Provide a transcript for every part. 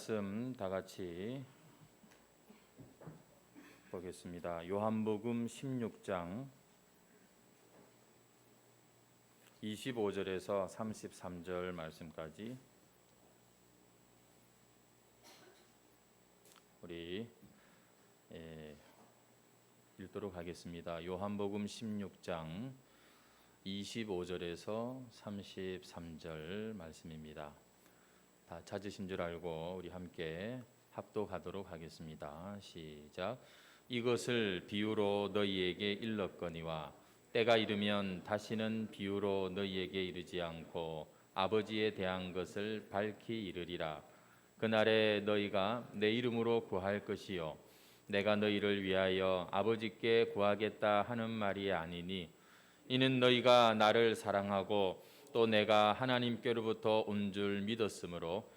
말씀 다 같이 보겠습니다. 요한복음 16장 25절에서 33절 말씀까지 우리 읽도록 하겠습니다. 요한복음 16장 25절에서 33절 말씀입니다. 다 찾으신 줄 알고 우리 함께 합독하도록 하겠습니다. 시작. 이것을 비유로 너희에게 일렀거니와 때가 이르면 다시는 비유로 너희에게 이르지 않고 아버지에 대한 것을 밝히 이르리라. 그날에 너희가 내 이름으로 구할 것이요 내가 너희를 위하여 아버지께 구하겠다 하는 말이 아니니 이는 너희가 나를 사랑하고 또 내가 하나님께로부터 온 줄 믿었으므로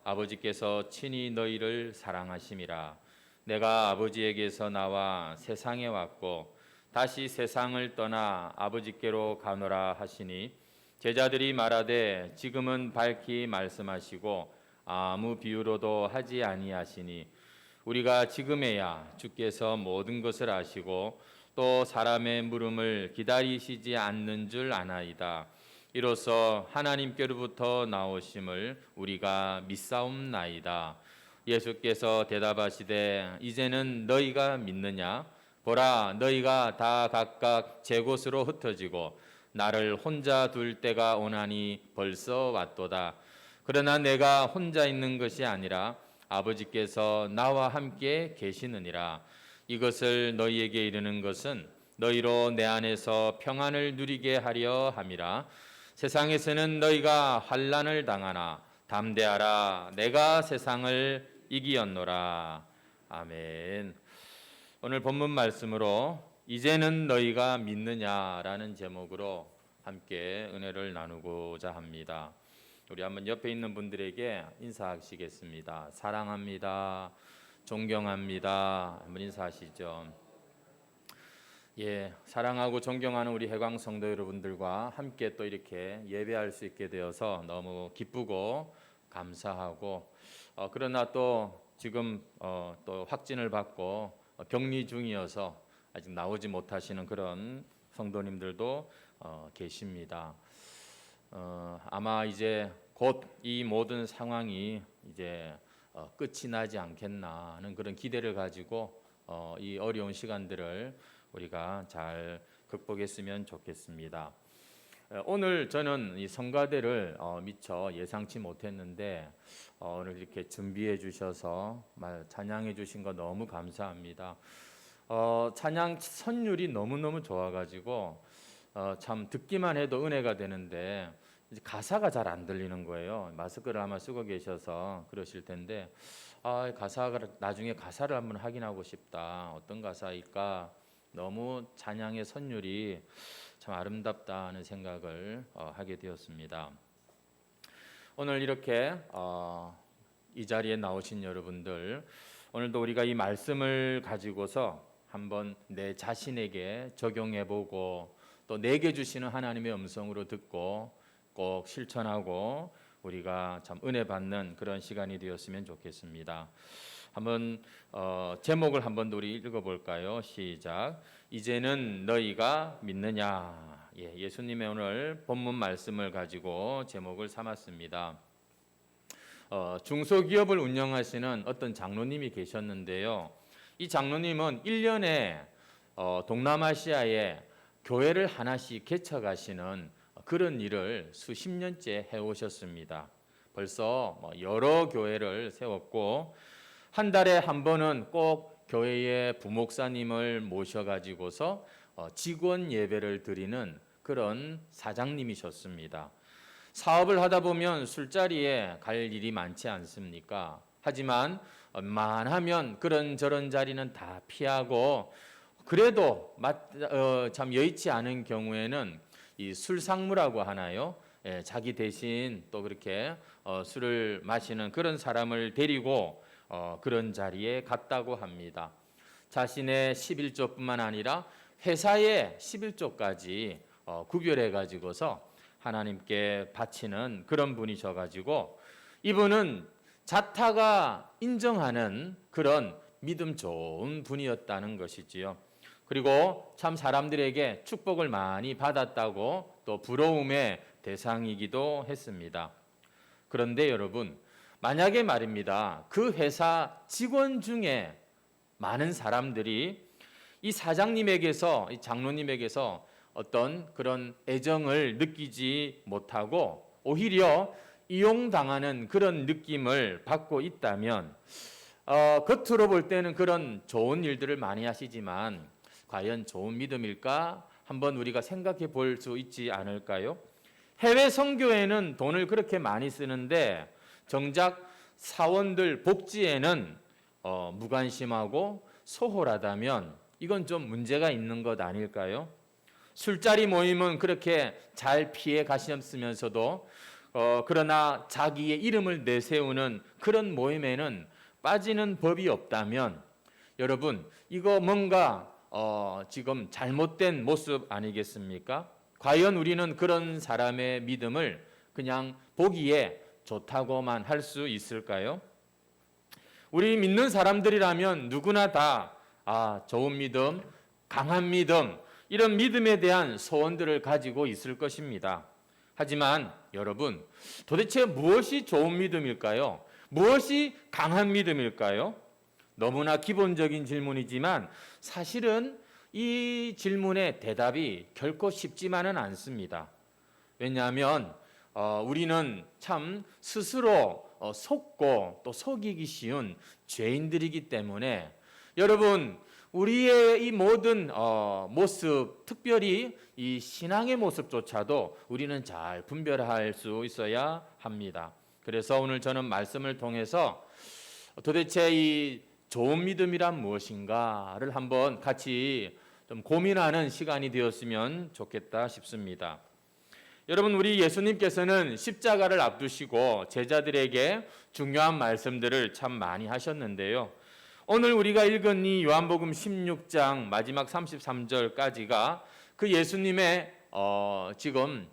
아버지께서 친히 너희를 사랑하심이라. 내가 아버지에게서 나와 세상에 왔고 다시 세상을 떠나 아버지께로 가노라 하시니 제자들이 말하되 지금은 밝히 말씀하시고 아무 비유로도 하지 아니하시니 우리가 지금에야 주께서 모든 것을 아시고 또 사람의 물음을 기다리시지 않는 줄 아나이다. 이로써 하나님께로부터 나오심을 우리가 믿사옵나이다. 예수께서 대답하시되 이제는 너희가 믿느냐? 보라, 너희가 다 각각 제 곳으로 흩어지고 나를 혼자 둘 때가 오나니 벌써 왔도다. 그러나 내가 혼자 있는 것이 아니라 아버지께서 나와 함께 계시느니라. 이것을 너희에게 이르는 것은 너희로 내 안에서 평안을 누리게 하려 함이라. 세상에서는 너희가 환난을 당하나 담대하라. 내가 세상을 이기었노라. 아멘. 오늘 본문 말씀으로 이제는 너희가 믿느냐라는 제목으로 함께 은혜를 나누고자 합니다. 우리 한번 옆에 있는 분들에게 인사하시겠습니다. 사랑합니다. 존경합니다. 한번 인사하시죠. 사랑하고 존경하는 우리 해광 성도 여러분들과 함께 또 이렇게 예배할 수 있게 되어서 너무 기쁘고 감사하고 그러나 또 지금 또 확진을 받고 격리 중이어서 아직 나오지 못하시는 그런 성도님들도 계십니다. 아마 이제 곧 이 모든 상황이 이제 끝이 나지 않겠나 하는 그런 기대를 가지고 이 어려운 시간들을 우리가 잘 극복했으면 좋겠습니다. 오늘 저는 이 성가대를 미처 예상치 못했는데 오늘 이렇게 준비해 주셔서 찬양해 주신 거 너무 감사합니다. 찬양 선율이 너무너무 좋아가지고 참 듣기만 해도 은혜가 되는데 이제 가사가 잘 안 들리는 거예요. 마스크를 아마 쓰고 계셔서 그러실 텐데 가사가 나중에 가사를 한번 확인하고 싶다. 어떤 가사일까? 너무 찬양의 선율이 참 아름답다는 생각을 하게 되었습니다. 오늘 이렇게 이 자리에 나오신 여러분들, 오늘도 우리가 이 말씀을 가지고서 한번 내 자신에게 적용해보고 또 내게 주시는 하나님의 음성으로 듣고 꼭 실천하고 우리가 참 은혜 받는 그런 시간이 되었으면 좋겠습니다. 한번 제목을 한번 우리 읽어볼까요? 시작. 이제는 너희가 믿느냐? 예수님의 오늘 본문 말씀을 가지고 제목을 삼았습니다. 중소기업을 운영하시는 어떤 장로님이 계셨는데요. 이 장로님은 1년에 동남아시아에 교회를 하나씩 개척하시는 그런 일을 수십 년째 해오셨습니다. 벌써 여러 교회를 세웠고 한 달에 한 번은 꼭 교회의 부목사님을 모셔가지고서 직원 예배를 드리는 그런 사장님이셨습니다. 사업을 하다 보면 술자리에 갈 일이 많지 않습니까? 하지만 웬만하면 그런저런 자리는 다 피하고 그래도 참 여의치 않은 경우에는 이 술상무라고 하나요? 자기 대신 또 그렇게 술을 마시는 그런 사람을 데리고 그런 자리에 갔다고 합니다. 자신의 11조뿐만 아니라 회사의 11조까지 구별해 가지고서 하나님께 바치는 그런 분이셔 가지고 이분은 자타가 인정하는 그런 믿음 좋은 분이었다는 것이지요. 그리고 참 사람들에게 축복을 많이 받았다고 또 부러움의 대상이기도 했습니다. 그런데 여러분, 만약에 말입니다, 그 회사 직원 중에 많은 사람들이 이 사장님에게서, 이 장로님에게서 어떤 그런 애정을 느끼지 못하고 오히려 이용당하는 그런 느낌을 받고 있다면 겉으로 볼 때는 그런 좋은 일들을 많이 하시지만 과연 좋은 믿음일까? 한번 우리가 생각해 볼 수 있지 않을까요? 해외 선교에는 돈을 그렇게 많이 쓰는데 정작 사원들 복지에는 무관심하고 소홀하다면 이건 좀 문제가 있는 것 아닐까요? 술자리 모임은 그렇게 잘 피해 가셨으면서도 그러나 자기의 이름을 내세우는 그런 모임에는 빠지는 법이 없다면 여러분, 이거 뭔가 지금 잘못된 모습 아니겠습니까? 과연 우리는 그런 사람의 믿음을 그냥 보기에 좋다고만 할 수 있을까요? 우리 믿는 사람들이라면 누구나 다 좋은 믿음, 강한 믿음, 이런 믿음에 대한 소원들을 가지고 있을 것입니다. 하지만 여러분, 도대체 무엇이 좋은 믿음일까요? 무엇이 강한 믿음일까요? 너무나 기본적인 질문이지만 사실은 이 질문의 대답이 결코 쉽지만은 않습니다. 왜냐하면 우리는 참 스스로 속고 또 속이기 쉬운 죄인들이기 때문에 여러분, 우리의 이 모든 모습, 특별히 이 신앙의 모습조차도 우리는 잘 분별할 수 있어야 합니다. 그래서 오늘 저는 말씀을 통해서 도대체 이 좋은 믿음이란 무엇인가를 한번 같이 좀 고민하는 시간이 되었으면 좋겠다 싶습니다. 여러분, 우리 예수님께서는 십자가를 앞두시고 제자들에게 중요한 말씀들을 참 많이 하셨는데요. 오늘 우리가 읽은 이 요한복음 16장 마지막 33절까지가 그 예수님의 지금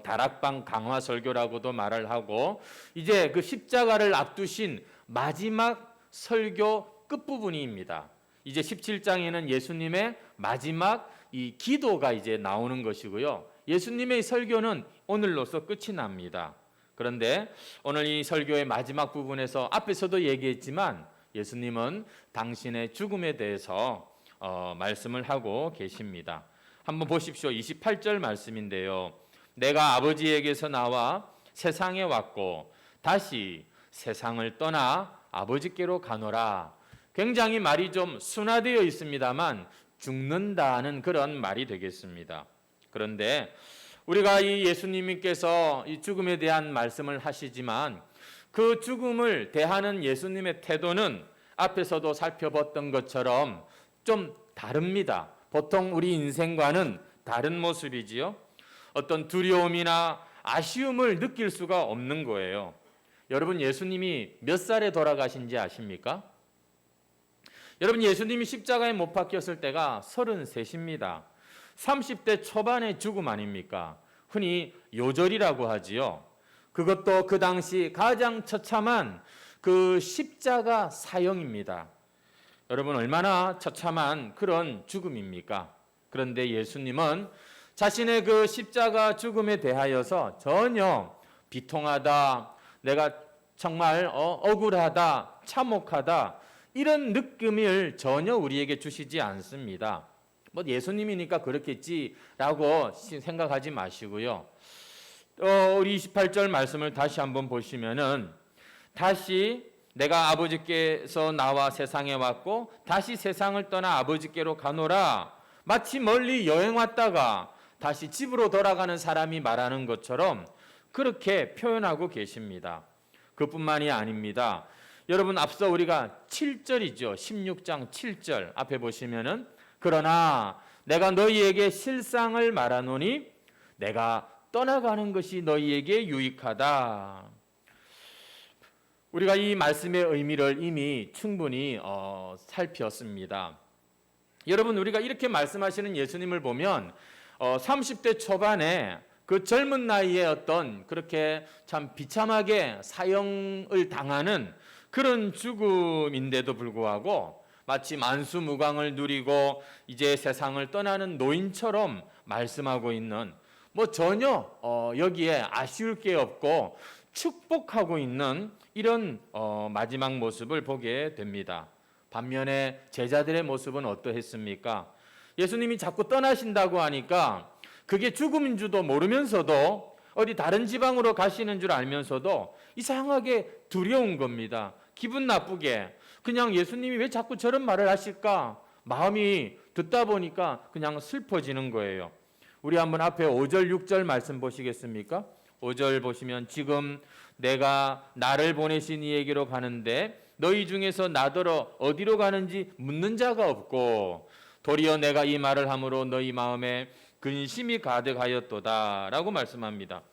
다락방 강화 설교라고도 말을 하고 이제 그 십자가를 앞두신 마지막 설교 끝부분입니다. 이제 17장에는 예수님의 마지막 이 기도가 이제 나오는 것이고요. 예수님의 설교는 오늘로서 끝이 납니다. 그런데 오늘 이 설교의 마지막 부분에서 앞에서도 얘기했지만 예수님은 당신의 죽음에 대해서 말씀을 하고 계십니다. 한번 보십시오. 28절 말씀인데요. 내가 아버지에게서 나와 세상에 왔고 다시 세상을 떠나 아버지께로 가노라. 굉장히 말이 좀 순화되어 있습니다만 죽는다는 그런 말이 되겠습니다. 그런데 우리가 이 예수님께서 이 죽음에 대한 말씀을 하시지만 그 죽음을 대하는 예수님의 태도는 앞에서도 살펴봤던 것처럼 좀 다릅니다. 보통 우리 인생과는 다른 모습이지요. 어떤 두려움이나 아쉬움을 느낄 수가 없는 거예요. 여러분, 예수님이 몇 살에 돌아가신지 아십니까? 여러분, 예수님이 십자가에 못 박혔을 때가 33입니다. 30대 초반의 죽음 아닙니까? 흔히 요절이라고 하지요. 그것도 그 당시 가장 처참한 그 십자가 사형입니다. 여러분, 얼마나 처참한 그런 죽음입니까? 그런데 예수님은 자신의 그 십자가 죽음에 대하여서 전혀 비통하다, 내가 정말 억울하다, 참혹하다, 이런 느낌을 전혀 우리에게 주시지 않습니다. 뭐 예수님이니까 그렇겠지라고 생각하지 마시고요. 우리 28절 말씀을 다시 한번 보시면은 다시 내가 아버지께서 나와 세상에 왔고 다시 세상을 떠나 아버지께로 가노라. 마치 멀리 여행 왔다가 다시 집으로 돌아가는 사람이 말하는 것처럼 그렇게 표현하고 계십니다. 그뿐만이 아닙니다. 여러분, 앞서 우리가 7절이죠. 16장 7절 앞에 보시면은 그러나 내가 너희에게 실상을 말하노니 내가 떠나가는 것이 너희에게 유익하다. 우리가 이 말씀의 의미를 이미 충분히 살폈습니다. 여러분, 우리가 이렇게 말씀하시는 예수님을 보면 30대 초반에 그 젊은 나이에 어떤 그렇게 참 비참하게 사형을 당하는 그런 죽음인데도 불구하고 마치 만수무강을 누리고 이제 세상을 떠나는 노인처럼 말씀하고 있는, 뭐 전혀 여기에 아쉬울 게 없고 축복하고 있는 이런 마지막 모습을 보게 됩니다. 반면에 제자들의 모습은 어떠했습니까? 예수님이 자꾸 떠나신다고 하니까 그게 죽음인 줄도 모르면서도 어디 다른 지방으로 가시는 줄 알면서도 이상하게 두려운 겁니다. 기분 나쁘게 그냥 예수님이 왜 자꾸 저런 말을 하실까? 마음이 듣다 보니까 그냥 슬퍼지는 거예요. 우리 한번 앞에 5절 6절 말씀 보시겠습니까? 5절 보시면 지금 내가 나를 보내신 이에게로 가는데 너희 중에서 나더러 어디로 가는지 묻는 자가 없고 도리어 내가 이 말을 함으로 너희 마음에 근심이 가득하였도다 라고 말씀합니다.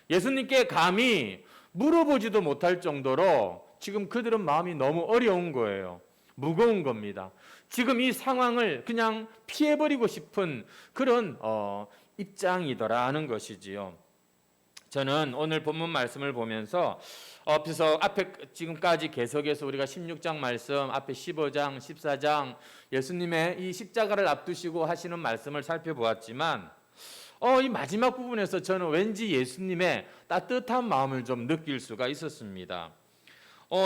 예수님께 감히 물어보지도 못할 정도로 지금 그들은 마음이 너무 어려운 거예요. 무거운 겁니다. 지금 이 상황을 그냥 피해버리고 싶은 그런 입장이더라는 것이지요. 저는 오늘 본문 말씀을 보면서 앞에 지금까지 계속해서 우리가 16장 말씀, 앞에 15장, 14장 예수님의 이 십자가를 앞두시고 하시는 말씀을 살펴보았지만 이 마지막 부분에서 저는 왠지 예수님의 따뜻한 마음을 좀 느낄 수가 있었습니다.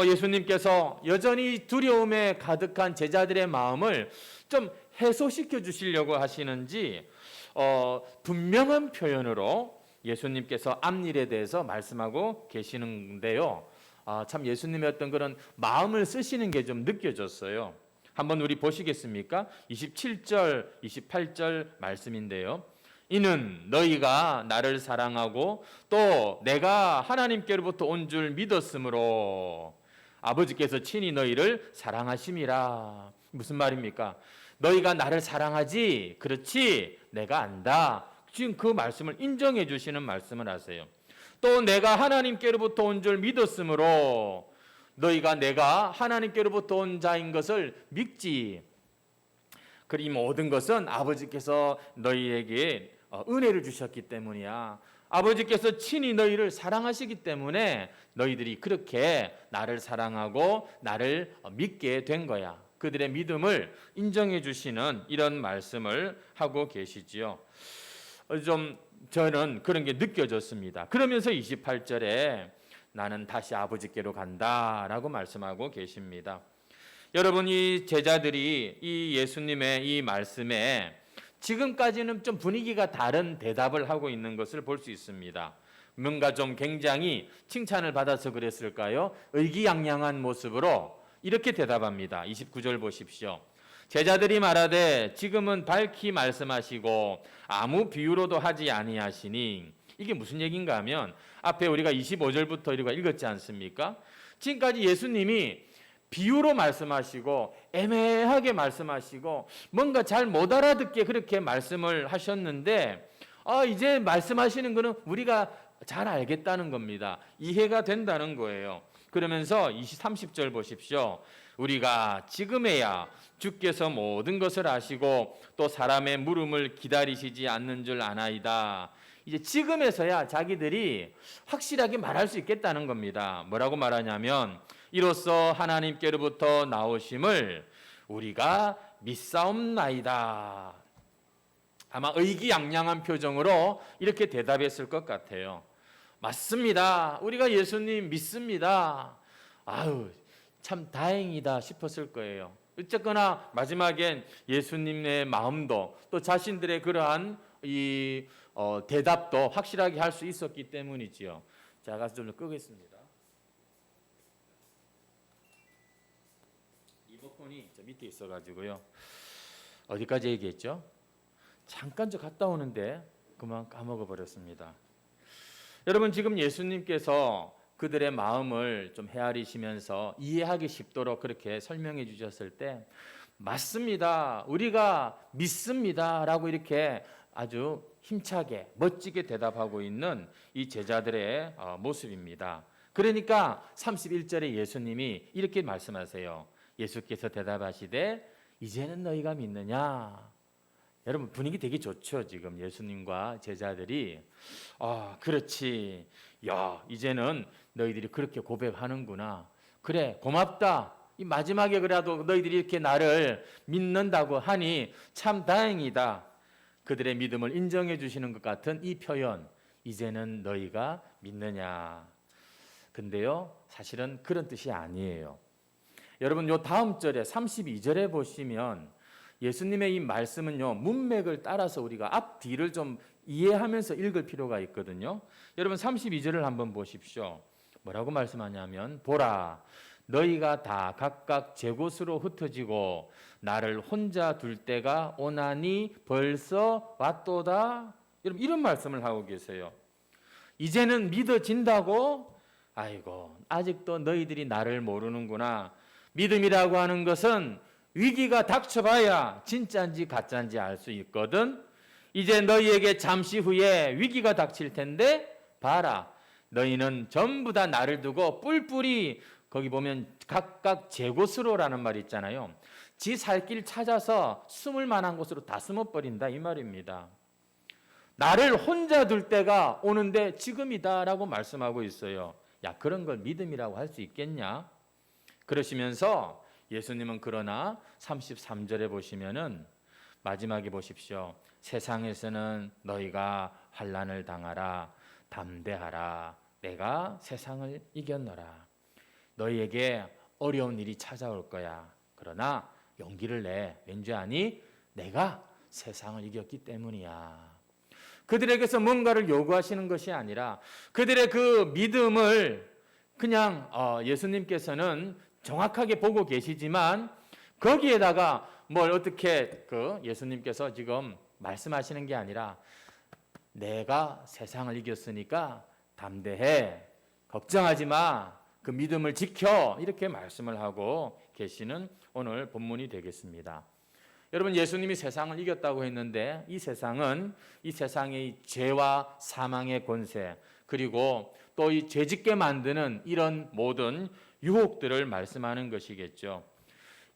예수님께서 여전히 두려움에 가득한 제자들의 마음을 좀 해소시켜 주시려고 하시는지 분명한 표현으로 예수님께서 앞일에 대해서 말씀하고 계시는데요. 참 예수님의 어떤 그런 마음을 쓰시는 게 좀 느껴졌어요. 한번 우리 보시겠습니까? 27절, 28절 말씀인데요. 이는 너희가 나를 사랑하고 또 내가 하나님께로부터 온 줄 믿었으므로 아버지께서 친히 너희를 사랑하심이라. 무슨 말입니까? 너희가 나를 사랑하지? 그렇지? 내가 안다. 지금 그 말씀을 인정해 주시는 말씀을 하세요. 또 내가 하나님께로부터 온 줄 믿었으므로 너희가 내가 하나님께로부터 온 자인 것을 믿지. 그리 모든 것은 아버지께서 너희에게 은혜를 주셨기 때문이야. 아버지께서 친히 너희를 사랑하시기 때문에 너희들이 그렇게 나를 사랑하고 나를 믿게 된 거야. 그들의 믿음을 인정해 주시는 이런 말씀을 하고 계시지요. 좀 저는 그런 게 느껴졌습니다. 그러면서 28절에 나는 다시 아버지께로 간다라고 말씀하고 계십니다. 여러분, 이 제자들이 이 예수님의 이 말씀에 지금까지는 좀 분위기가 다른 대답을 하고 있는 것을 볼 수 있습니다. 뭔가 좀 굉장히 칭찬을 받아서 그랬을까요? 의기양양한 모습으로 이렇게 대답합니다. 29절 보십시오. 제자들이 말하되 지금은 밝히 말씀하시고 아무 비유로도 하지 아니하시니. 이게 무슨 얘기인가 하면 앞에 우리가 25절부터 우리가 읽었지 않습니까? 지금까지 예수님이 비유로 말씀하시고 애매하게 말씀하시고 뭔가 잘 못 알아듣게 그렇게 말씀을 하셨는데 이제 말씀하시는 것은 우리가 잘 알겠다는 겁니다. 이해가 된다는 거예요. 그러면서 30절 보십시오. 우리가 지금에야 주께서 모든 것을 아시고 또 사람의 물음을 기다리시지 않는 줄 아나이다. 이제 지금에서야 자기들이 확실하게 말할 수 있겠다는 겁니다. 뭐라고 말하냐면 이로써 하나님께로부터 나오심을 우리가 믿사옵나이다. 아마 의기양양한 표정으로 이렇게 대답했을 것 같아요. 맞습니다. 우리가 예수님 믿습니다. 아유, 참 다행이다 싶었을 거예요. 어쨌거나 마지막엔 예수님의 마음도 또 자신들의 그러한 이 대답도 확실하게 할 수 있었기 때문이지요. 자, 가서 좀 끄겠습니다. 리모컨이 저 밑에 있어가지고요. 어디까지 얘기했죠? 잠깐 저 갔다 오는데 그만 까먹어 버렸습니다. 여러분, 지금 예수님께서 그들의 마음을 좀 헤아리시면서 이해하기 쉽도록 그렇게 설명해 주셨을 때 맞습니다. 우리가 믿습니다. 라고 이렇게 아주 힘차게 멋지게 대답하고 있는 이 제자들의 모습입니다. 그러니까 31절에 예수님이 이렇게 말씀하세요. 예수께서 대답하시되 이제는 너희가 믿느냐? 여러분 분위기 되게 좋죠. 지금 예수님과 제자들이 그렇지. 야, 이제는 너희들이 그렇게 고백하는구나. 그래, 고맙다. 이 마지막에 그래도 너희들이 이렇게 나를 믿는다고 하니 참 다행이다. 그들의 믿음을 인정해 주시는 것 같은 이 표현. 이제는 너희가 믿느냐. 근데요, 사실은 그런 뜻이 아니에요. 여러분, 요 다음 절에 32절에 보시면 예수님의 이 말씀은요, 문맥을 따라서 우리가 앞 뒤를 좀 이해하면서 읽을 필요가 있거든요. 여러분 32절을 한번 보십시오. 뭐라고 말씀하냐면, 보라, 너희가 다 각각 제 곳으로 흩어지고 나를 혼자 둘 때가 오나니 벌써 왔도다. 여러분 이런 말씀을 하고 계세요. 이제는 믿어진다고? 아이고, 아직도 너희들이 나를 모르는구나. 믿음이라고 하는 것은 위기가 닥쳐봐야 진짜인지 가짜인지 알 수 있거든. 이제 너희에게 잠시 후에 위기가 닥칠 텐데 봐라, 너희는 전부 다 나를 두고 뿔뿔이, 거기 보면 각각 제 곳으로라는 말이 있잖아요. 지 살 길 찾아서 숨을 만한 곳으로 다 숨어버린다 이 말입니다. 나를 혼자 둘 때가 오는데 지금이다라고 말씀하고 있어요. 야, 그런 걸 믿음이라고 할 수 있겠냐? 그러시면서 예수님은 그러나 33절에 보시면은 마지막에 보십시오. 세상에서는 너희가 환난을 당하라, 담대하라, 내가 세상을 이겼노라. 너희에게 어려운 일이 찾아올 거야. 그러나 용기를 내. 왠지 아니? 내가 세상을 이겼기 때문이야. 그들에게서 뭔가를 요구하시는 것이 아니라 그들의 그 믿음을 그냥 예수님께서는 정확하게 보고 계시지만 거기에다가 뭘 어떻게 예수님께서 지금 말씀하시는 게 아니라 내가 세상을 이겼으니까 담대해. 걱정하지 마. 그 믿음을 지켜. 이렇게 말씀을 하고 계시는 오늘 본문이 되겠습니다. 여러분 예수님이 세상을 이겼다고 했는데 이 세상은 이 세상의 죄와 사망의 권세 그리고 또 이 죄짓게 만드는 이런 모든 유혹들을 말씀하는 것이겠죠.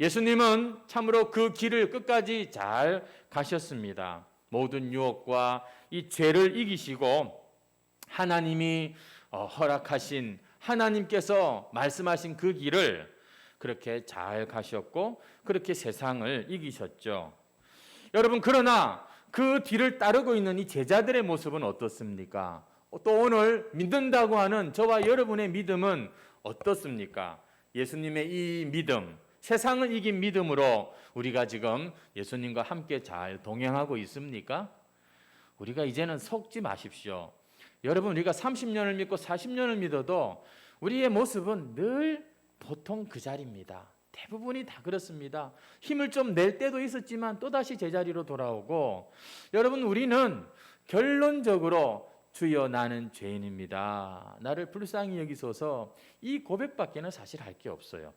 예수님은 참으로 그 길을 끝까지 잘 가셨습니다. 모든 유혹과 이 죄를 이기시고 하나님이 허락하신 하나님께서 말씀하신 그 길을 그렇게 잘 가셨고 그렇게 세상을 이기셨죠. 여러분 그러나 그 뒤를 따르고 있는 이 제자들의 모습은 어떻습니까? 또 오늘 믿는다고 하는 저와 여러분의 믿음은 어떻습니까? 예수님의 이 믿음, 세상을 이긴 믿음으로 우리가 지금 예수님과 함께 잘 동행하고 있습니까? 우리가 이제는 속지 마십시오. 여러분 우리가 30년을 믿고 40년을 믿어도 우리의 모습은 늘 보통 그 자리입니다. 대부분이 다 그렇습니다. 힘을 좀 낼 때도 있었지만 또다시 제자리로 돌아오고 여러분 우리는 결론적으로 주여 나는 죄인입니다. 나를 불쌍히 여기소서 이 고백밖에는 사실 할 게 없어요.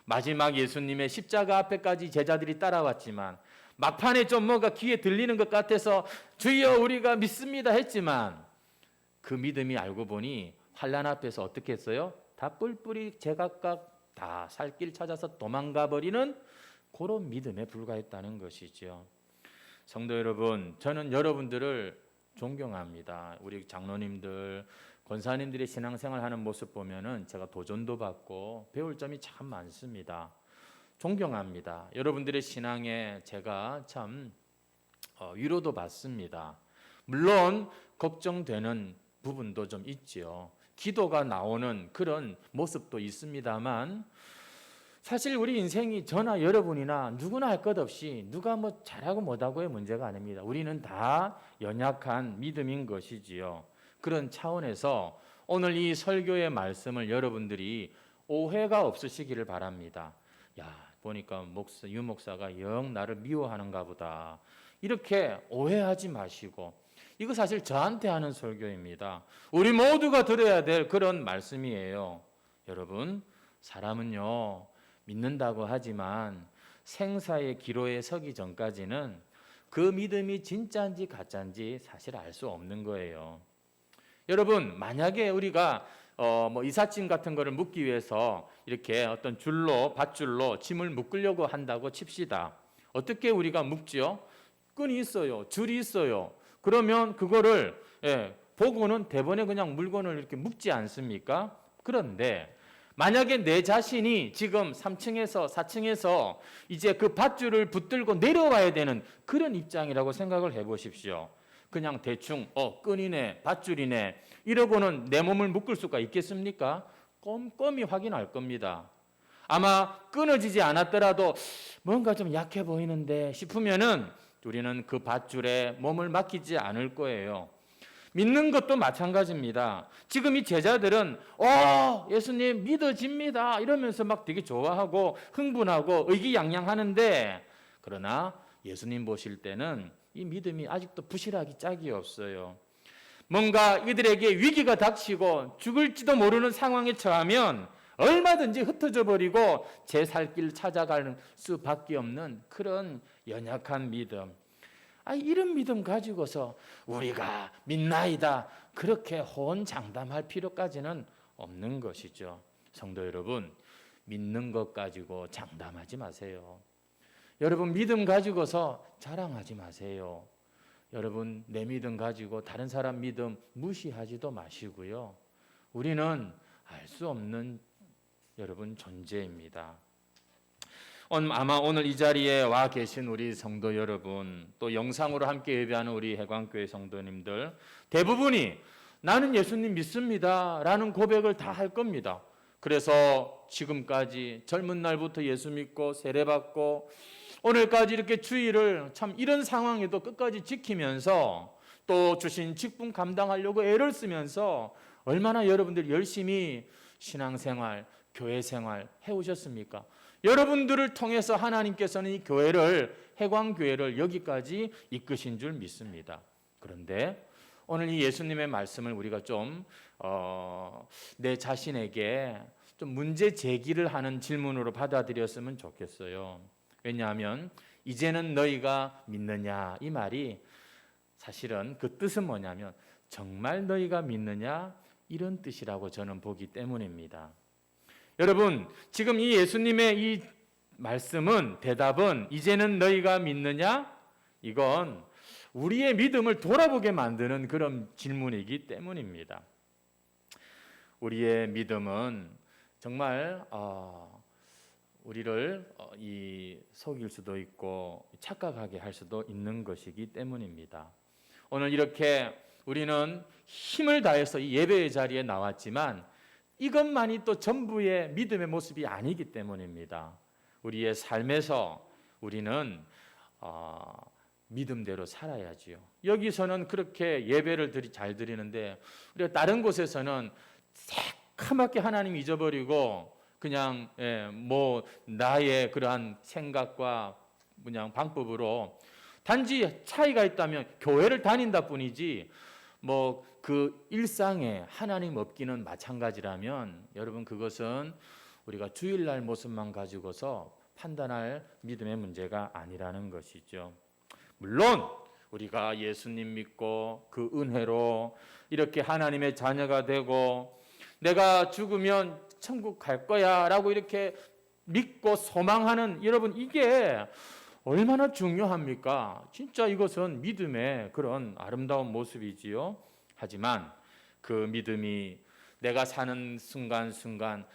마지막 예수님의 십자가 앞에까지 제자들이 따라왔지만 막판에 좀 뭐가 귀에 들리는 것 같아서 주여 우리가 믿습니다 했지만 그 믿음이 알고 보니 환난 앞에서 어떻게 했어요? 다 뿔뿔이 제각각 다 살 길 찾아서 도망가 버리는 그런 믿음에 불과했다는 것이죠. 성도 여러분, 저는 여러분들을 존경합니다. 우리 장로님들, 권사님들의 신앙생활 하는 모습 보면은 제가 도전도 받고 배울 점이 참 많습니다. 존경합니다. 여러분들의 신앙에 제가 참 위로도 받습니다. 물론 걱정되는 부분도 좀 있지요. 기도가 나오는 그런 모습도 있습니다만 사실 우리 인생이 저나 여러분이나 누구나 할 것 없이 누가 뭐 잘하고 못하고의 문제가 아닙니다. 우리는 다 연약한 믿음인 것이지요. 그런 차원에서 오늘 이 설교의 말씀을 여러분들이 오해가 없으시기를 바랍니다. 야, 보니까 유 목사가 영 나를 미워하는가 보다. 이렇게 오해하지 마시고 이거 사실 저한테 하는 설교입니다. 우리 모두가 들어야 될 그런 말씀이에요. 여러분, 사람은요 믿는다고 하지만 생사의 기로에 서기 전까지는 그 믿음이 진짜인지 가짜인지 사실 알 수 없는 거예요. 여러분, 만약에 우리가 이삿짐 같은 거를 묶기 위해서 이렇게 어떤 밧줄로 짐을 묶으려고 한다고 칩시다. 어떻게 우리가 묶지요? 끈이 있어요. 줄이 있어요. 그러면 그거를 보고는 대번에 그냥 물건을 이렇게 묶지 않습니까? 그런데 만약에 내 자신이 지금 3층에서 4층에서 이제 그 밧줄을 붙들고 내려와야 되는 그런 입장이라고 생각을 해보십시오. 그냥 대충 끈이네, 밧줄이네 이러고는 내 몸을 묶을 수가 있겠습니까? 꼼꼼히 확인할 겁니다. 아마 끊어지지 않았더라도 뭔가 좀 약해 보이는데 싶으면은 우리는 그 밧줄에 몸을 맡기지 않을 거예요. 믿는 것도 마찬가지입니다. 지금 이 제자들은 예수님 믿어집니다 이러면서 막 되게 좋아하고 흥분하고 의기양양하는데, 그러나 예수님 보실 때는 이 믿음이 아직도 부실하기 짝이 없어요. 뭔가 이들에게 위기가 닥치고 죽을지도 모르는 상황에 처하면 얼마든지 흩어져 버리고 제 살 길 찾아가는 수밖에 없는 그런 연약한 믿음. 이런 믿음 가지고서 우리가 믿나이다 그렇게 호언장담할 필요까지는 없는 것이죠. 성도 여러분, 믿는 것 가지고 장담하지 마세요. 여러분, 믿음 가지고서 자랑하지 마세요. 여러분, 내 믿음 가지고 다른 사람 믿음 무시하지도 마시고요. 우리는 알 수 없는 여러분 존재입니다. 아마 오늘 이 자리에 와 계신 우리 성도 여러분, 또 영상으로 함께 예배하는 우리 해광교회 성도님들 대부분이 나는 예수님 믿습니다 라는 고백을 다 할 겁니다. 그래서 지금까지 젊은 날부터 예수 믿고 세례받고 오늘까지 이렇게 주의를 참 이런 상황에도 끝까지 지키면서 또 주신 직분 감당하려고 애를 쓰면서 얼마나 여러분들 열심히 신앙생활, 교회생활 해오셨습니까? 여러분들을 통해서 하나님께서는 이 교회를, 해광교회를 여기까지 이끄신 줄 믿습니다. 그런데 오늘 이 예수님의 말씀을 우리가 좀 내 자신에게 좀 문제 제기를 하는 질문으로 받아들였으면 좋겠어요. 왜냐하면 이제는 너희가 믿느냐 이 말이 사실은 그 뜻은 뭐냐면 정말 너희가 믿느냐 이런 뜻이라고 저는 보기 때문입니다. 여러분, 지금 이 예수님의 이 말씀은, 대답은 이제는 너희가 믿느냐? 이건 우리의 믿음을 돌아보게 만드는 그런 질문이기 때문입니다. 우리의 믿음은 정말 우리를 속일 수도 있고 착각하게 할 수도 있는 것이기 때문입니다. 오늘 이렇게 우리는 힘을 다해서 이 예배의 자리에 나왔지만 이것만이 또 전부의 믿음의 모습이 아니기 때문입니다. 우리의 삶에서 우리는 믿음대로 살아야지요. 여기서는 그렇게 예배를 잘 드리는데 우리가 다른 곳에서는 새카맣게 하나님 잊어버리고 그냥 나의 그러한 생각과 그냥 방법으로 단지 차이가 있다면 교회를 다닌다 뿐이지 그 일상에 하나님 없기는 마찬가지라면 여러분, 그것은 우리가 주일날 모습만 가지고서 판단할 믿음의 문제가 아니라는 것이죠. 물론 우리가 예수님 믿고 그 은혜로 이렇게 하나님의 자녀가 되고 내가 죽으면 천국 갈 거야 라고 이렇게 믿고 소망하는 여러분, 이게 얼마나 중요합니까? 진짜 이것은 믿음의 그런 아름다운 모습이지요. 하지만 그 믿음이 내가 사는 순간순간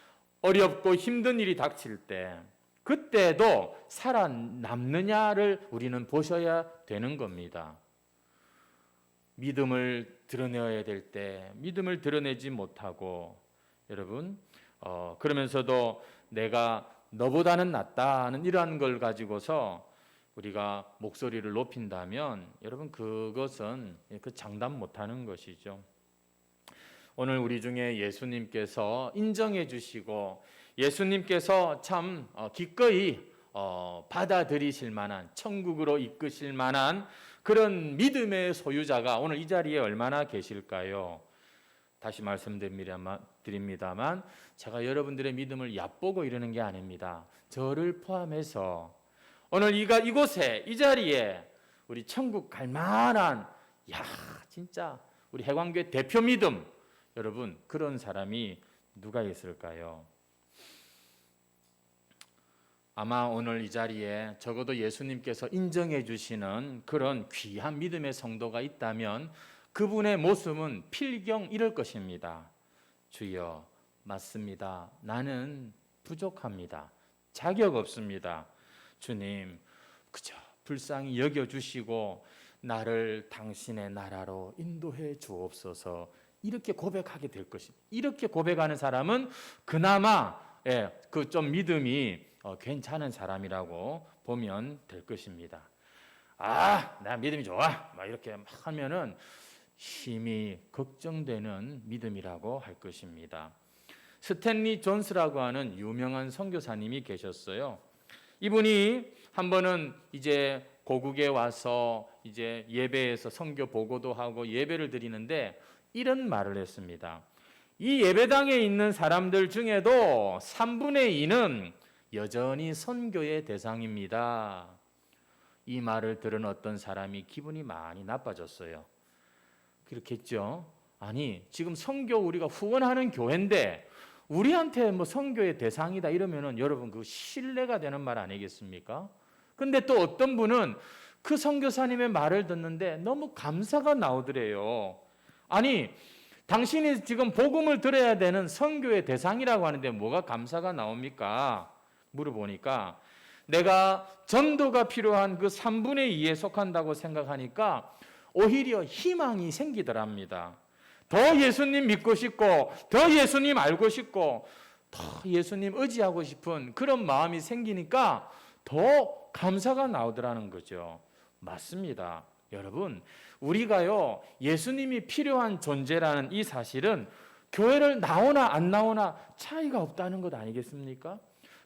어렵고 힘든 일이 닥칠 때 그때도 살아남느냐를 우리는 보셔야 되는 겁니다. 믿음을 드러내야 될 때 믿음을 드러내지 못하고 여러분 그러면서도 내가 너보다는 낫다는 이러한 걸 가지고서 우리가 목소리를 높인다면 여러분, 그것은 장담 못하는 것이죠. 오늘 우리 중에 예수님께서 인정해 주시고 예수님께서 참 기꺼이 받아들이실 만한, 천국으로 이끄실 만한 그런 믿음의 소유자가 오늘 이 자리에 얼마나 계실까요? 다시 말씀드립니다만 제가 여러분들의 믿음을 얕보고 이러는 게 아닙니다. 저를 포함해서 오늘 이곳에 이 자리에 우리 천국 갈 만한 진짜 우리 해광교회 대표 믿음, 여러분, 그런 사람이 누가 있을까요? 아마 오늘 이 자리에 적어도 예수님께서 인정해 주시는 그런 귀한 믿음의 성도가 있다면 그분의 모습은 필경 이럴 것입니다. 주여, 맞습니다. 나는 부족합니다. 자격 없습니다. 주님, 그저 불쌍히 여겨주시고 나를 당신의 나라로 인도해 주옵소서. 이렇게 고백하게 될 것입니다. 이렇게 고백하는 사람은 그나마 그 좀 믿음이 괜찮은 사람이라고 보면 될 것입니다. 나 믿음이 좋아. 막 이렇게 막 하면은 심히 걱정되는 믿음이라고 할 것입니다. 스탠리 존스라고 하는 유명한 선교사님이 계셨어요. 이분이 한 번은 이제 고국에 와서 이제 예배에서 선교 보고도 하고 예배를 드리는데 이런 말을 했습니다. 이 예배당에 있는 사람들 중에도 3분의 2는 여전히 선교의 대상입니다. 이 말을 들은 어떤 사람이 기분이 많이 나빠졌어요. 그렇겠죠? 아니, 지금 선교 우리가 후원하는 교회인데 우리한테 뭐 선교의 대상이다 이러면은 여러분 그 신뢰가 되는 말 아니겠습니까? 근데 또 어떤 분은 그 선교사님의 말을 듣는데 너무 감사가 나오더래요. 아니, 당신이 지금 복음을 들어야 되는 선교의 대상이라고 하는데 뭐가 감사가 나옵니까? 물어보니까 내가 전도가 필요한 그 3분의 2에 속한다고 생각하니까 오히려 희망이 생기더랍니다. 더 예수님 믿고 싶고 더 예수님 알고 싶고 더 예수님 의지하고 싶은 그런 마음이 생기니까 더 감사가 나오더라는 거죠. 맞습니다. 여러분, 우리가요 예수님이 필요한 존재라는 이 사실은 교회를 나오나 안 나오나 차이가 없다는 것 아니겠습니까?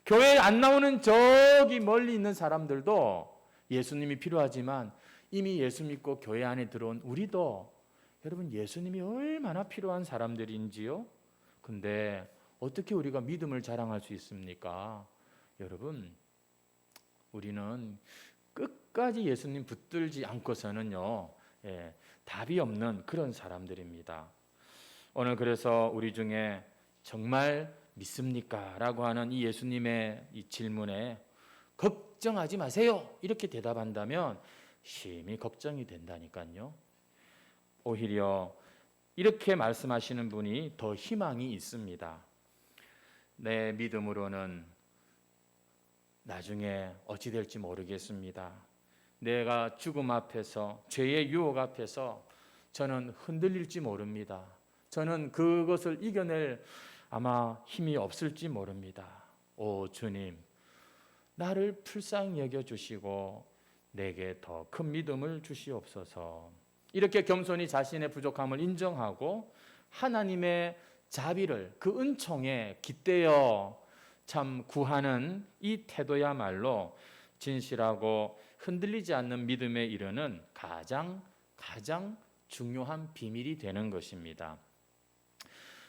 교회에 안 나오는 저기 멀리 있는 사람들도 예수님이 필요하지만 이미 예수 믿고 교회 안에 들어온 우리도 여러분 예수님이 얼마나 필요한 사람들인지요? 근데 어떻게 우리가 믿음을 자랑할 수 있습니까? 여러분, 우리는 끝까지 예수님 붙들지 않고서는요, 답이 없는 그런 사람들입니다. 오늘 그래서 우리 중에 정말 믿습니까? 라고 하는 이 예수님의 이 질문에 걱정하지 마세요. 이렇게 대답한다면 심히 걱정이 된다니까요. 오히려 이렇게 말씀하시는 분이 더 희망이 있습니다. 내 믿음으로는 나중에 어찌 될지 모르겠습니다. 내가 죽음 앞에서 죄의 유혹 앞에서 저는 흔들릴지 모릅니다. 저는 그것을 이겨낼 아마 힘이 없을지 모릅니다. 오 주님, 나를 불쌍히 여겨주시고 내게 더 큰 믿음을 주시옵소서. 이렇게 겸손히 자신의 부족함을 인정하고 하나님의 자비를 그 은총에 깃대어 참 구하는 이 태도야말로 진실하고 흔들리지 않는 믿음에 이르는 가장 중요한 비밀이 되는 것입니다.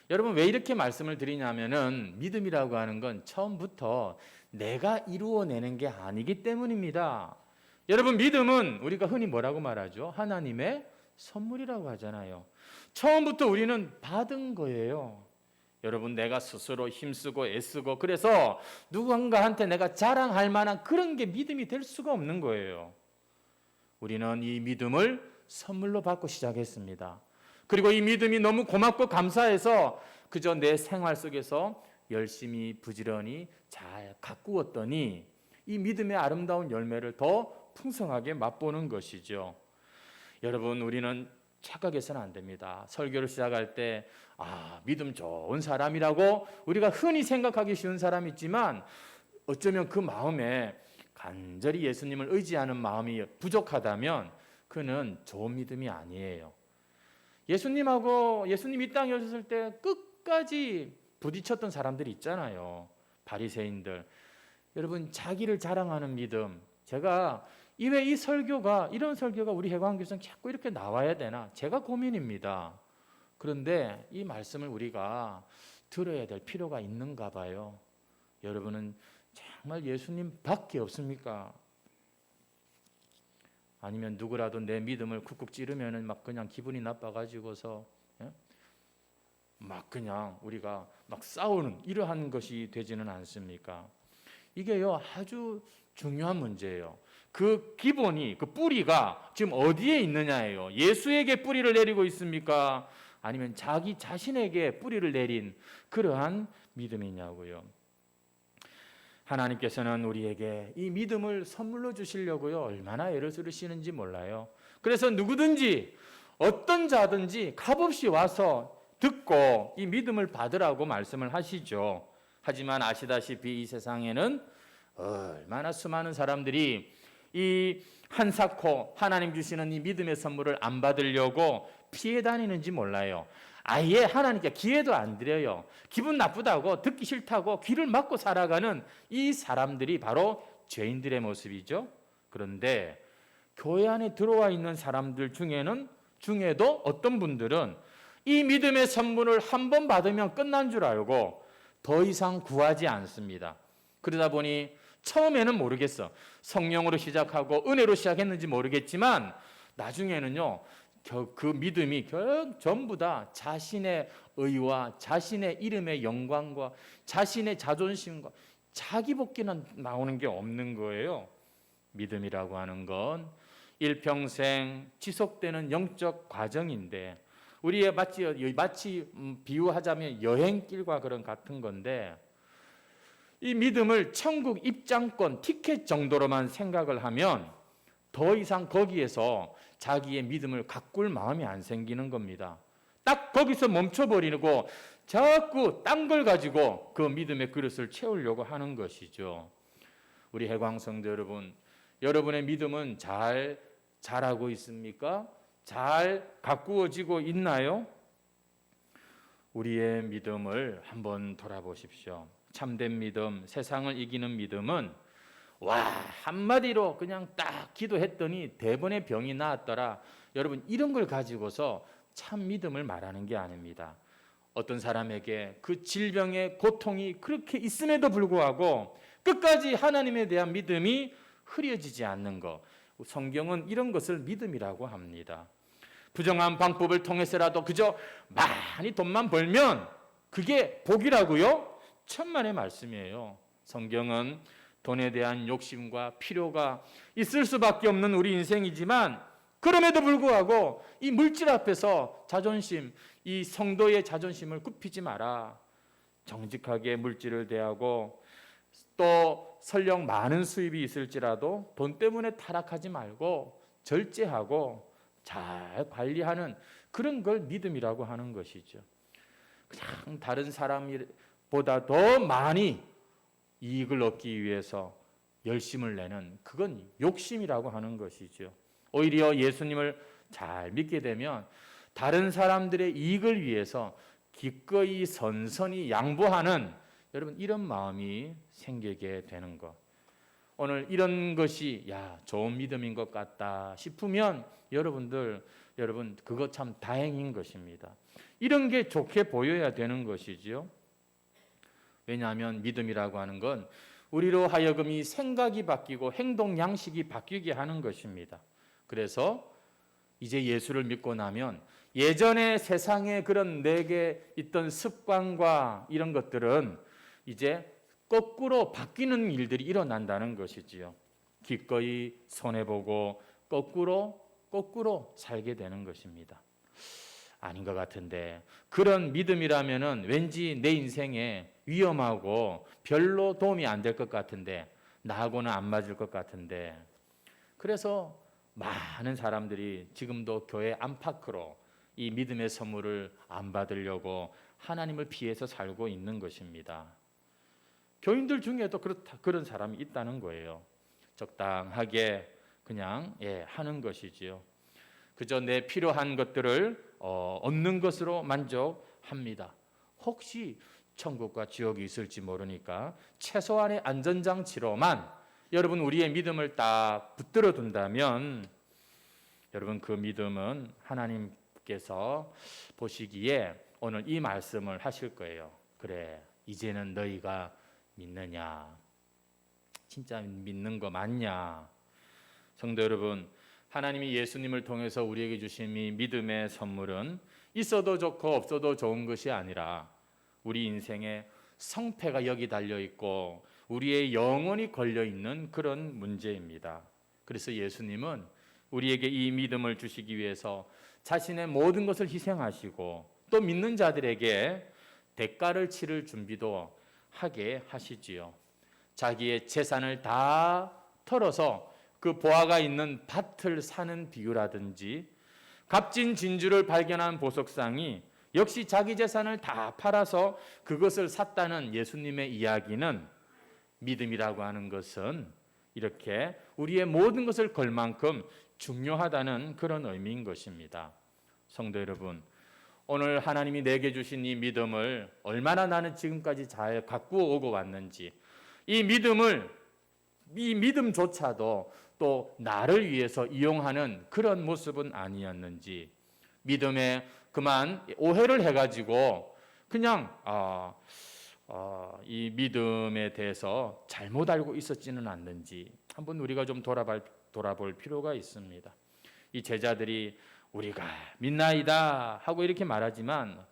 여러분, 왜 이렇게 말씀을 드리냐면은 믿음이라고 하는 건 처음부터 내가 이루어내는 게 아니기 때문입니다. 여러분, 믿음은 우리가 흔히 뭐라고 말하죠? 하나님의 선물이라고 하잖아요. 처음부터 우리는 받은 거예요. 여러분, 내가 스스로 힘쓰고 애쓰고 그래서 누군가한테 내가 자랑할 만한 그런 게 믿음이 될 수가 없는 거예요. 우리는 이 믿음을 선물로 받고 시작했습니다. 그리고 이 믿음이 너무 고맙고 감사해서 그저 내 생활 속에서 열심히 부지런히 잘 가꾸었더니 이 믿음의 아름다운 열매를 더 풍성하게 맛보는 것이죠. 여러분, 우리는 착각해서는 안 됩니다. 설교를 시작할 때 믿음 좋은 사람이라고 우리가 흔히 생각하기 쉬운 사람이 있지만 어쩌면 그 마음에 간절히 예수님을 의지하는 마음이 부족하다면 그는 좋은 믿음이 아니에요. 예수님 이 땅에 오셨을 때 끝까지 부딪혔던 사람들이 있잖아요. 바리새인들. 여러분, 자기를 자랑하는 믿음. 제가 왜 이런 설교가 우리 해광교회에서 자꾸 이렇게 나와야 되나? 제가 고민입니다. 그런데 이 말씀을 우리가 들어야 될 필요가 있는가 봐요. 여러분은 정말 예수님밖에 없습니까? 아니면 누구라도 내 믿음을 쿡쿡 찌르면은 막 그냥 기분이 나빠가지고서 막 그냥 우리가 막 싸우는 이러한 것이 되지는 않습니까? 이게요 아주 중요한 문제예요. 그 기본이, 그 뿌리가 지금 어디에 있느냐예요. 예수에게 뿌리를 내리고 있습니까? 아니면 자기 자신에게 뿌리를 내린 그러한 믿음이냐고요. 하나님께서는 우리에게 이 믿음을 선물로 주시려고요 얼마나 애를 쓰시는지 몰라요. 그래서 누구든지 어떤 자든지 값없이 와서 듣고 이 믿음을 받으라고 말씀을 하시죠. 하지만 아시다시피 이 세상에는 얼마나 수많은 사람들이 이 한사코 하나님 주시는 이 믿음의 선물을 안 받으려고 피해 다니는지 몰라요. 아예 하나님께 기회도 안 드려요. 기분 나쁘다고 듣기 싫다고 귀를 막고 살아가는 이 사람들이 바로 죄인들의 모습이죠. 그런데 교회 안에 들어와 있는 사람들 중에도 어떤 분들은 이 믿음의 선물을 한 번 받으면 끝난 줄 알고 더 이상 구하지 않습니다. 그러다 보니 처음에는 모르겠어. 성령으로 시작하고 은혜로 시작했는지 모르겠지만 나중에는요. 그 믿음이 전부 다 자신의 의와 자신의 이름의 영광과 자신의 자존심과 자기 복귀는 나오는 게 없는 거예요. 믿음이라고 하는 건 일평생 지속되는 영적 과정인데 우리의 마치 비유하자면 여행길과 그런 같은 건데 이 믿음을 천국 입장권 티켓 정도로만 생각을 하면 더 이상 거기에서 자기의 믿음을 가꿀 마음이 안 생기는 겁니다. 딱 거기서 멈춰버리고 자꾸 딴 걸 가지고 그 믿음의 그릇을 채우려고 하는 것이죠. 우리 해광성도 여러분, 여러분의 믿음은 잘 자라고 있습니까? 잘 가꾸어지고 있나요? 우리의 믿음을 한번 돌아보십시오. 참된 믿음, 세상을 이기는 믿음은 한마디로 그냥 딱 기도했더니 대번에 병이 나았더라. 여러분 이런 걸 가지고서 참 믿음을 말하는 게 아닙니다. 어떤 사람에게 그 질병의 고통이 그렇게 있음에도 불구하고 끝까지 하나님에 대한 믿음이 흐려지지 않는 것. 성경은 이런 것을 믿음이라고 합니다. 부정한 방법을 통해서라도 그저 많이 돈만 벌면 그게 복이라고요? 천만의 말씀이에요. 성경은 돈에 대한 욕심과 필요가 있을 수밖에 없는 우리 인생이지만 그럼에도 불구하고 이 물질 앞에서 자존심, 이 성도의 자존심을 굽히지 마라. 정직하게 물질을 대하고 또 설령 많은 수입이 있을지라도 돈 때문에 타락하지 말고 절제하고 잘 관리하는 그런 걸 믿음이라고 하는 것이죠. 그냥 다른 사람보다 더 많이 이익을 얻기 위해서 열심을 내는 그건 욕심이라고 하는 것이죠. 오히려 예수님을 잘 믿게 되면 다른 사람들의 이익을 위해서 기꺼이 선선히 양보하는 여러분 이런 마음이 생기게 되는 것. 오늘 이런 것이 좋은 믿음인 것 같다 싶으면 여러분 그거 참 다행인 것입니다. 이런 게 좋게 보여야 되는 것이지요. 왜냐하면 믿음이라고 하는 건 우리로 하여금 이 생각이 바뀌고 행동 양식이 바뀌게 하는 것입니다. 그래서 이제 예수를 믿고 나면 예전에 세상에 그런 내게 있던 습관과 이런 것들은 이제 거꾸로 바뀌는 일들이 일어난다는 것이지요. 기꺼이 손해보고 거꾸로 살게 되는 것입니다. 아닌 것 같은데 그런 믿음이라면은 왠지 내 인생에 위험하고 별로 도움이 안 될 것 같은데 나하고는 안 맞을 것 같은데 그래서 많은 사람들이 지금도 교회 안팎으로 이 믿음의 선물을 안 받으려고 하나님을 피해서 살고 있는 것입니다. 교인들 중에도 그런 사람이 있다는 거예요. 적당하게 그냥 하는 것이지요. 그저 내 필요한 것들을 얻는 것으로 만족합니다. 혹시 천국과 지옥이 있을지 모르니까 최소한의 안전장치로만 여러분 우리의 믿음을 딱 붙들어 둔다면 여러분 그 믿음은 하나님께서 보시기에 오늘 이 말씀을 하실 거예요. 그래, 이제는 너희가 믿느냐? 진짜 믿는 거 맞냐? 성도 여러분, 하나님이 예수님을 통해서 우리에게 주신 이 믿음의 선물은 있어도 좋고 없어도 좋은 것이 아니라 우리 인생에 성패가 여기 달려 있고 우리의 영혼이 걸려 있는 그런 문제입니다. 그래서 예수님은 우리에게 이 믿음을 주시기 위해서 자신의 모든 것을 희생하시고 또 믿는 자들에게 대가를 치를 준비도 하게 하시지요. 자기의 재산을 다 털어서 그 보화가 있는 밭을 사는 비유라든지, 값진 진주를 발견한 보석상이 역시 자기 재산을 다 팔아서 그것을 샀다는 예수님의 이야기는, 믿음이라고 하는 것은 이렇게 우리의 모든 것을 걸 만큼 중요하다는 그런 의미인 것입니다. 성도 여러분, 오늘 하나님이 내게 주신 이 믿음을 얼마나 나는 지금까지 잘 갖고 오고 왔는지, 이 믿음조차도 또 나를 위해서 이용하는 그런 모습은 아니었는지, 믿음에 그만 오해를 해가지고 그냥 이 믿음에 대해서 잘못 알고 있었지는 않는지 한번 우리가 좀 돌아볼 필요가 있습니다. 이 제자들이 우리가 믿나이다 하고 이렇게 말하지만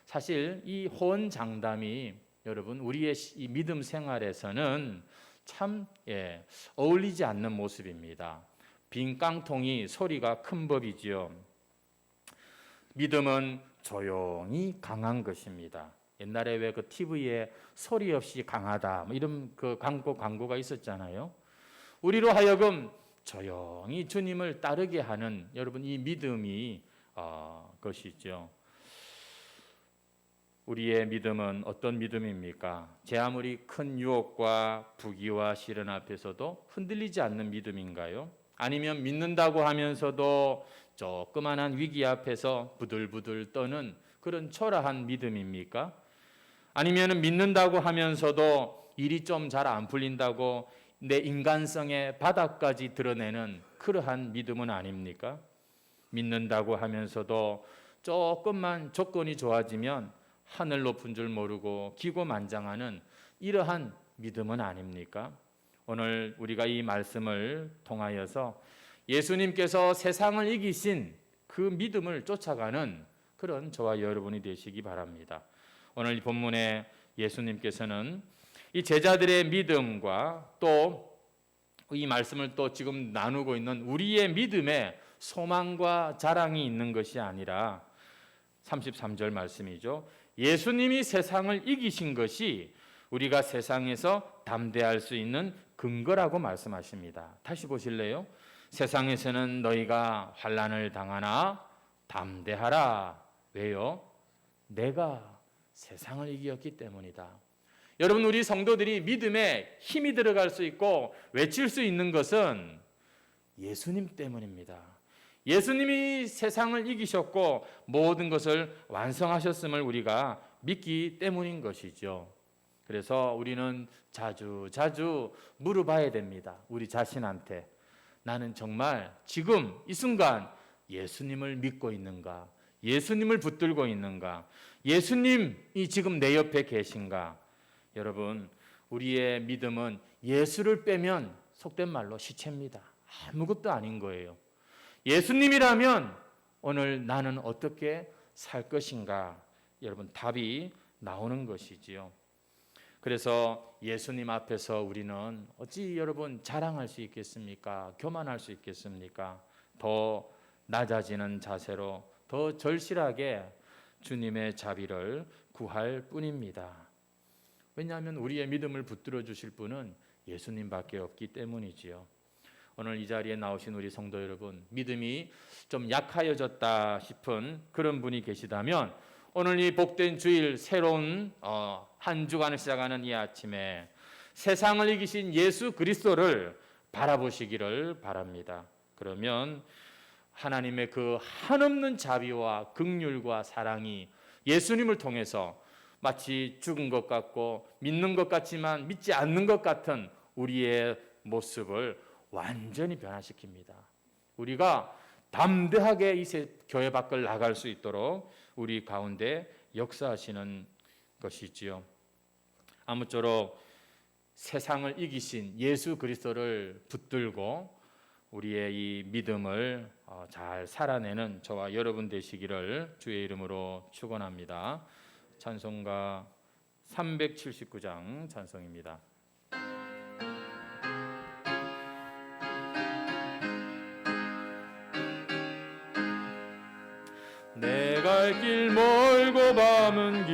사실 이 호언장담이 여러분 우리의 이 믿음 생활에서는 참 어울리지 않는 모습입니다. 빈 깡통이 소리가 큰 법이지요. 믿음은 조용히 강한 것입니다. 옛날에 왜 그 TV에 소리 없이 강하다 뭐 이런 그 광고가 있었잖아요. 우리로 하여금 조용히 주님을 따르게 하는 여러분 이 믿음이 것이죠. 우리의 믿음은 어떤 믿음입니까? 제 아무리 큰 유혹과 부귀와 시련 앞에서도 흔들리지 않는 믿음인가요? 아니면 믿는다고 하면서도 조그만한 위기 앞에서 부들부들 떠는 그런 초라한 믿음입니까? 아니면 믿는다고 하면서도 일이 좀 잘 안 풀린다고 내 인간성의 바닥까지 드러내는 그러한 믿음은 아닙니까? 믿는다고 하면서도 조금만 조건이 좋아지면 하늘 높은 줄 모르고 기고만장하는 이러한 믿음은 아닙니까? 오늘 우리가 이 말씀을 통하여서 예수님께서 세상을 이기신 그 믿음을 쫓아가는 그런 저와 여러분이 되시기 바랍니다. 오늘 이 본문에 예수님께서는 이 제자들의 믿음과 또 이 말씀을 또 지금 나누고 있는 우리의 믿음에 소망과 자랑이 있는 것이 아니라 33절 말씀이죠. 예수님이 세상을 이기신 것이 우리가 세상에서 담대할 수 있는 근거라고 말씀하십니다. 다시 보실래요? 세상에서는 너희가 환난을 당하나 담대하라. 왜요? 내가 세상을 이겼기 때문이다. 여러분, 우리 성도들이 믿음에 힘이 들어갈 수 있고 외칠 수 있는 것은 예수님 때문입니다. 예수님이 세상을 이기셨고 모든 것을 완성하셨음을 우리가 믿기 때문인 것이죠. 그래서 우리는 자주 물어봐야 됩니다. 우리 자신한테. 나는 정말 지금 이 순간 예수님을 믿고 있는가? 예수님을 붙들고 있는가? 예수님이 지금 내 옆에 계신가? 여러분, 우리의 믿음은 예수를 빼면 속된 말로 시체입니다. 아무것도 아닌 거예요. 예수님이라면 오늘 나는 어떻게 살 것인가? 여러분, 답이 나오는 것이지요. 그래서 예수님 앞에서 우리는 어찌 여러분 자랑할 수 있겠습니까? 교만할 수 있겠습니까? 더 낮아지는 자세로 더 절실하게 주님의 자비를 구할 뿐입니다. 왜냐하면 우리의 믿음을 붙들어 주실 분은 예수님밖에 없기 때문이지요. 오늘 이 자리에 나오신 우리 성도 여러분, 믿음이 좀 약하여졌다 싶은 그런 분이 계시다면 오늘 이 복된 주일 새로운 한 주간을 시작하는 이 아침에 세상을 이기신 예수 그리스도를 바라보시기를 바랍니다. 그러면 하나님의 그 한없는 자비와 긍휼과 사랑이 예수님을 통해서 마치 죽은 것 같고 믿는 것 같지만 믿지 않는 것 같은 우리의 모습을 완전히 변화시킵니다. 우리가 담대하게 이 교회 밖을 나갈 수 있도록 우리 가운데 역사하시는 것이지요. 아무쪼록 세상을 이기신 예수 그리스도를 붙들고 우리의 이 믿음을 잘 살아내는 저와 여러분 되시기를 주의 이름으로 축원합니다. 찬송가 379장 찬송입니다. 갈 길 멀고 밤은